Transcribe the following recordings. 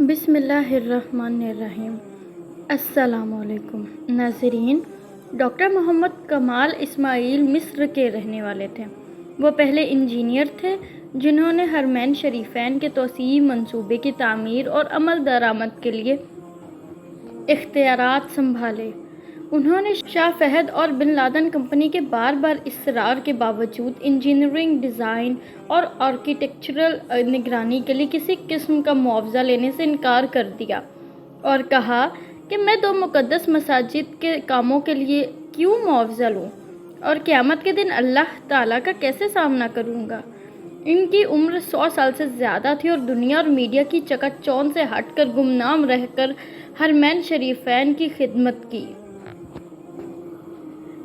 بسم اللہ الرحمن الرحیم۔ السلام علیکم ناظرین۔ ڈاکٹر محمد کمال اسماعیل مصر کے رہنے والے تھے۔ وہ پہلے انجینئر تھے جنہوں نے حرمین شریفین کے توسیعی منصوبے کی تعمیر اور عمل درآمد کے لیے اختیارات سنبھالے۔ انہوں نے شاہ فہد اور بن لادن کمپنی کے بار بار اصرار کے باوجود انجینئرنگ، ڈیزائن اور آرکیٹیکچرل نگرانی کے لیے کسی قسم کا معاوضہ لینے سے انکار کر دیا اور کہا کہ میں 2 مقدس مساجد کے کاموں کے لیے کیوں معاوضہ لوں اور قیامت کے دن اللہ تعالیٰ کا کیسے سامنا کروں گا۔ ان کی عمر 100 سال سے زیادہ تھی اور دنیا اور میڈیا کی چکا چوند سے ہٹ کر گمنام رہ کر حرمین شریفین کی خدمت کی۔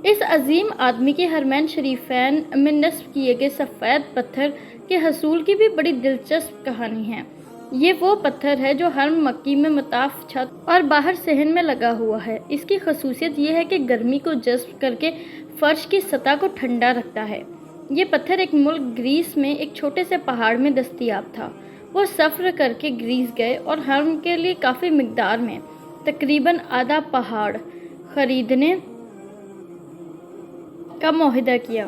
اس عظیم آدمی کی حرمین شریفین میں نصب کیے گئے سفید پتھر کے حصول کی بھی بڑی دلچسپ کہانی ہے۔ یہ وہ پتھر ہے جو حرم مکی میں مطاف چھت اور باہر صحن میں لگا ہوا ہے۔ اس کی خصوصیت یہ ہے کہ گرمی کو جذب کر کے فرش کی سطح کو ٹھنڈا رکھتا ہے۔ یہ پتھر ایک ملک گریس میں ایک چھوٹے سے پہاڑ میں دستیاب تھا۔ وہ سفر کر کے گریس گئے اور حرم کے لیے کافی مقدار میں تقریباً آدھا پہاڑ خریدنے کا معاہدہ کیا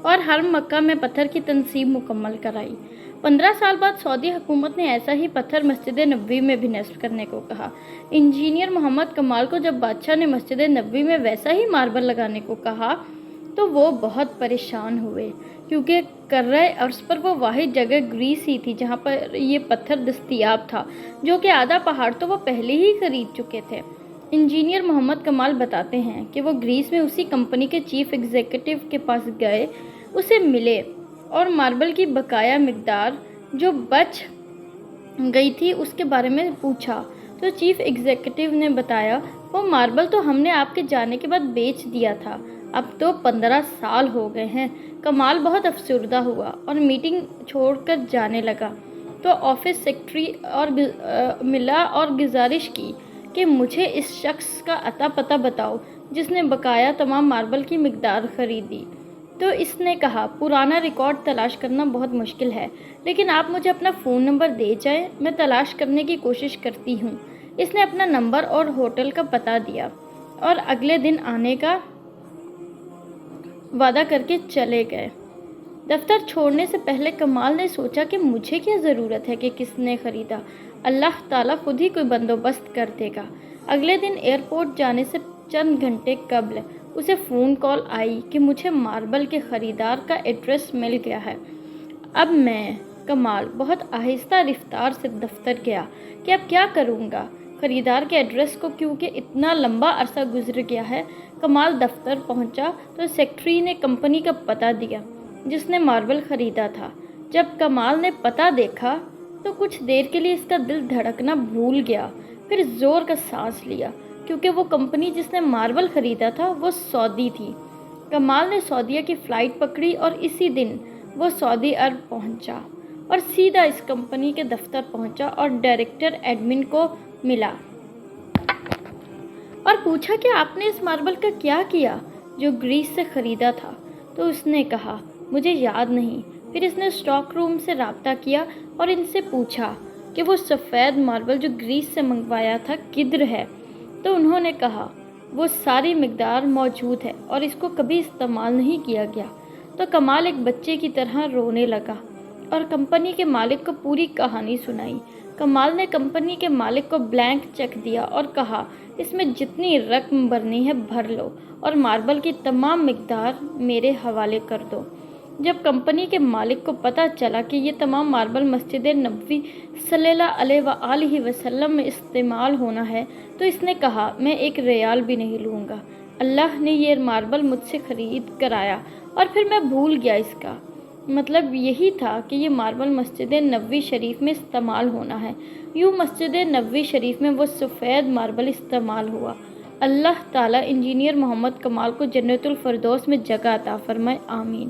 اور حرم مکہ میں پتھر کی تنصیب مکمل کرائی۔ 15 سال بعد سعودی حکومت نے ایسا ہی پتھر مسجد نبوی میں بھی نصب کرنے کو کہا۔ انجینئر محمد کمال کو جب بادشاہ نے مسجد نبوی میں ویسا ہی ماربل لگانے کو کہا تو وہ بہت پریشان ہوئے، کیونکہ کرۂ ارض پر وہ واحد جگہ گریس ہی تھی جہاں پر یہ پتھر دستیاب تھا، جو کہ آدھا پہاڑ تو وہ پہلے ہی خرید چکے تھے۔ انجینئر محمد کمال بتاتے ہیں کہ وہ گریس میں اسی کمپنی کے چیف ایگزیکٹو کے پاس گئے، اسے ملے اور ماربل کی بقایا مقدار جو بچ گئی تھی اس کے بارے میں پوچھا تو چیف ایگزیکٹو نے بتایا، وہ ماربل تو ہم نے آپ کے جانے کے بعد بیچ دیا تھا، اب تو 15 سال ہو گئے ہیں۔ کمال بہت افسردہ ہوا اور میٹنگ چھوڑ کر جانے لگا تو آفس سیکرٹری اور ملا اور گزارش کی کہ مجھے اس شخص کا اتا پتہ بتاؤ جس نے بقایا تمام ماربل کی مقدار خریدی۔ تو اس نے کہا، پرانا ریکارڈ تلاش کرنا بہت مشکل ہے، لیکن آپ مجھے اپنا فون نمبر دے جائیں، میں تلاش کرنے کی کوشش کرتی ہوں۔ اس نے اپنا نمبر اور ہوٹل کا پتہ دیا اور اگلے دن آنے کا وعدہ کر کے چلے گئے۔ دفتر چھوڑنے سے پہلے کمال نے سوچا کہ مجھے کیا ضرورت ہے کہ کس نے خریدا، اللہ تعالیٰ خود ہی کوئی بندوبست کر دے گا۔ اگلے دن ایئرپورٹ جانے سے چند گھنٹے قبل اسے فون کال آئی کہ مجھے ماربل کے خریدار کا ایڈریس مل گیا ہے۔ اب میں، کمال، بہت آہستہ رفتار سے دفتر گیا کہ اب کیا کروں گا خریدار کے ایڈریس کو، کیونکہ اتنا لمبا عرصہ گزر گیا ہے۔ کمال دفتر پہنچا تو سیکرٹری نے کمپنی کا پتہ دیا جس نے ماربل خریدا تھا۔ جب کمال نے پتہ دیکھا تو کچھ دیر کے لیے اس کا دل دھڑکنا بھول گیا، پھر زور کا سانس لیا، کیونکہ وہ کمپنی جس نے ماربل خریدا تھا وہ سعودی تھی۔ کمال نے سعودیہ کی فلائٹ پکڑی اور اسی دن وہ سعودی عرب پہنچا اور سیدھا اس کمپنی کے دفتر پہنچا اور ڈائریکٹر ایڈمن کو ملا اور پوچھا کہ آپ نے اس ماربل کا کیا کیا جو گریس سے خریدا تھا؟ تو اس نے کہا، مجھے یاد نہیں۔ پھر اس نے اسٹاک روم سے رابطہ کیا اور ان سے پوچھا کہ وہ سفید ماربل جو گریس سے منگوایا تھا کدھر ہے؟ تو انہوں نے کہا، وہ ساری مقدار موجود ہے اور اس کو کبھی استعمال نہیں کیا گیا۔ تو کمال ایک بچے کی طرح رونے لگا اور کمپنی کے مالک کو پوری کہانی سنائی۔ کمال نے کمپنی کے مالک کو بلینک چیک دیا اور کہا، اس میں جتنی رقم بھرنی ہے بھر لو اور ماربل کی تمام مقدار میرے حوالے کر دو۔ جب کمپنی کے مالک کو پتہ چلا کہ یہ تمام ماربل مسجد نبوی صلی اللہ علیہ وآلہ وسلم میں استعمال ہونا ہے تو اس نے کہا، میں 1 ریال بھی نہیں لوں گا، اللہ نے یہ ماربل مجھ سے خرید کرایا اور پھر میں بھول گیا۔ اس کا مطلب یہی تھا کہ یہ ماربل مسجد نبوی شریف میں استعمال ہونا ہے۔ یوں مسجد نبوی شریف میں وہ سفید ماربل استعمال ہوا۔ اللہ تعالیٰ انجینئر محمد کمال کو جنت الفردوس میں جگہ عطا فرمائے، آمین۔